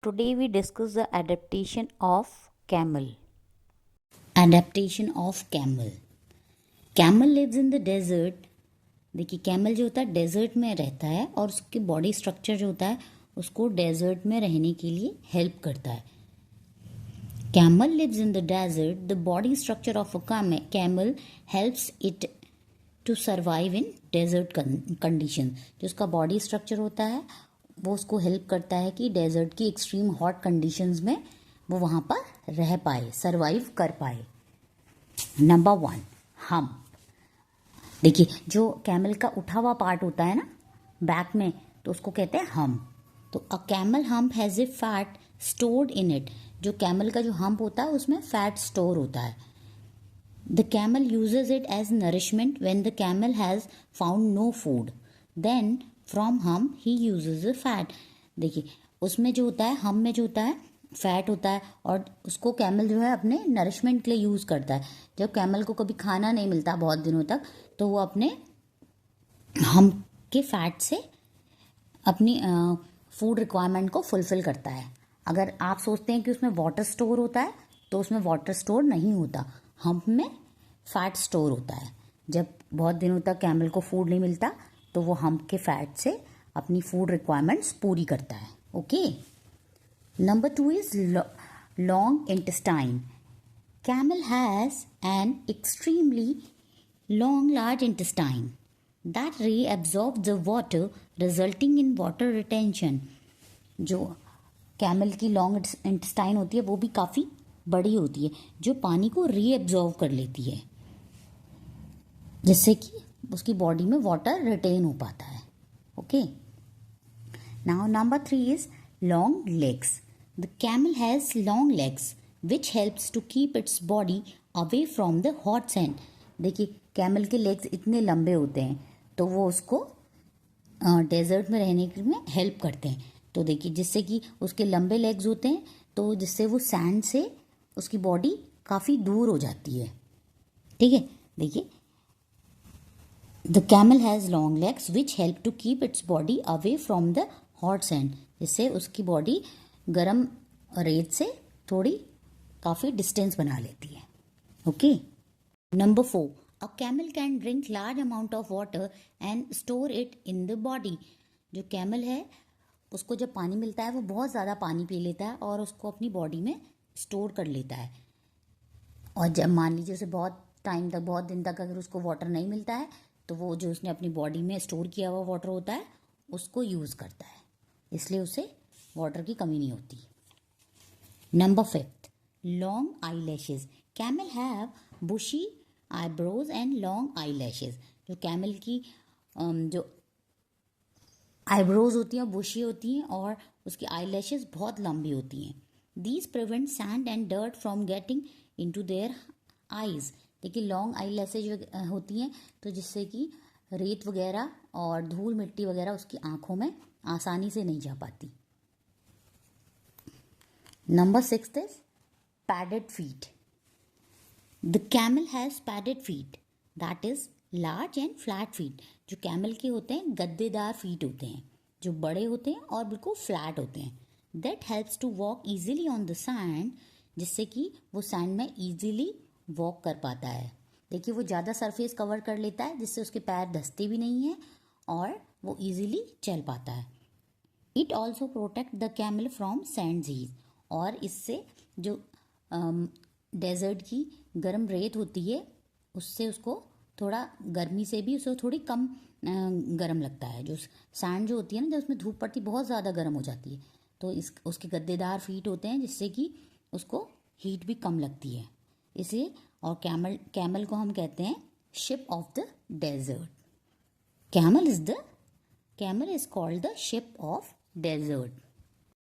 Today we discuss the adaptation of camel. Adaptation of camel. Camel lives in the desert. देखिए camel जो होता है desert में रहता है और उसकी बॉडी स्ट्रक्चर जो होता है उसको डेजर्ट में रहने के लिए हेल्प करता है. Camel lives in the desert. The body structure of a camel helps it to survive in desert conditions. जो उसका बॉडी स्ट्रक्चर होता है वो उसको हेल्प करता है कि डेजर्ट की एक्सट्रीम हॉट कंडीशंस में वो वहाँ पर रह पाए, सरवाइव कर पाए. Number 1, hump. देखिए जो कैमल का उठा हुआ पार्ट होता है ना बैक में, तो उसको कहते हैं हम्प. तो a camel hump has a fat stored in it. जो कैमल का जो हम्प होता है उसमें फैट स्टोर होता है. The camel uses it as nourishment when the camel has found no food. Then from hump he uses a fat. देखिए उसमें जो होता है हम्प में जो होता है फैट होता है और उसको कैमल जो है अपने नरिशमेंट के लिए यूज़ करता है. जब कैमल को कभी खाना नहीं मिलता बहुत दिनों तक तो वो अपने हम्प के फैट से अपनी फूड रिक्वायरमेंट को फुलफ़िल करता है. अगर आप सोचते हैं कि उसमें वाटर स्टोर होता है तो उसमें वाटर स्टोर नहीं होता. हम्प में फैट स्टोर होता है. जब बहुत दिनों तक कैमल को फूड नहीं मिलता तो वो हम्प के फैट से अपनी फूड रिक्वायरमेंट्स पूरी करता है. Okay. Number 2 is long intestine. Camel has an extremely long large intestine that reabsorbs the water resulting in water retention. जो कैमल की लॉन्ग इंटेस्टाइन होती है वो भी काफ़ी बड़ी होती है जो पानी को रीएब्जॉर्व कर लेती है जिससे कि उसकी बॉडी में वाटर रिटेन हो पाता है. Okay. Now number 3 is long legs. The camel has long legs which helps to keep its body away from the hot sand. देखिए कैमल के लेग्स इतने लंबे होते हैं तो वो उसको डेजर्ट में रहने में हेल्प करते हैं. तो देखिए जिससे कि उसके लंबे लेग्स होते हैं तो जिससे वो सैंड से उसकी बॉडी काफ़ी दूर हो जाती है. ठीक है. देखिए the camel has long legs which help to keep its body away from the hot sand. जिससे उसकी बॉडी गर्म रेत से थोड़ी काफ़ी डिस्टेंस बना लेती है. Okay. Number 4, a camel can drink large amount of water and store it in the body. जो कैमल है उसको जब पानी मिलता है वो बहुत ज़्यादा पानी पी लेता है और उसको अपनी बॉडी में स्टोर कर लेता है. और जब मान लीजिए उसे बहुत टाइम तक बहुत दिन तक अगर उसको वाटर नहीं मिलता है तो वो जो उसने अपनी बॉडी में स्टोर किया हुआ वाटर होता है उसको यूज़ करता है. इसलिए उसे वाटर की कमी नहीं होती. Number 5, long eyelashes. Camel have bushy eyebrows and long eyelashes. जो कैमल की जो आईब्रोज होती हैं बुशी होती हैं और उसकी आई बहुत लंबी होती हैं. These prevent sand and dirt from getting into their eyes. देखिए लॉन्ग आई होती हैं तो जिससे कि रेत वगैरह और धूल मिट्टी वगैरह उसकी आंखों में आसानी से नहीं जा पाती. Number 6 is padded feet. The camel has padded feet, that is large and flat feet. जो कैमल के होते हैं गद्देदार फीट होते हैं जो बड़े होते हैं और बिल्कुल फ्लैट होते हैं. That helps to walk easily on the sand. जिससे कि वो सैंड में easily वॉक कर पाता है. देखिए वो ज़्यादा सरफेस कवर कर लेता है जिससे उसके पैर धंसते भी नहीं हैं और वो easily चल पाता है. It also protect the camel from sand disease. और इससे जो डेजर्ट की गर्म रेत होती है उससे उसको थोड़ा गर्मी से भी उसे थोड़ी कम गर्म लगता है. जो सैंड जो होती है ना जब उसमें धूप पड़ती बहुत ज़्यादा गर्म हो जाती है तो उसके गद्देदार फीट होते हैं जिससे कि उसको हीट भी कम लगती है. इसलिए और कैमल को हम कहते हैं ship of the desert. Camel is called the ship of desert.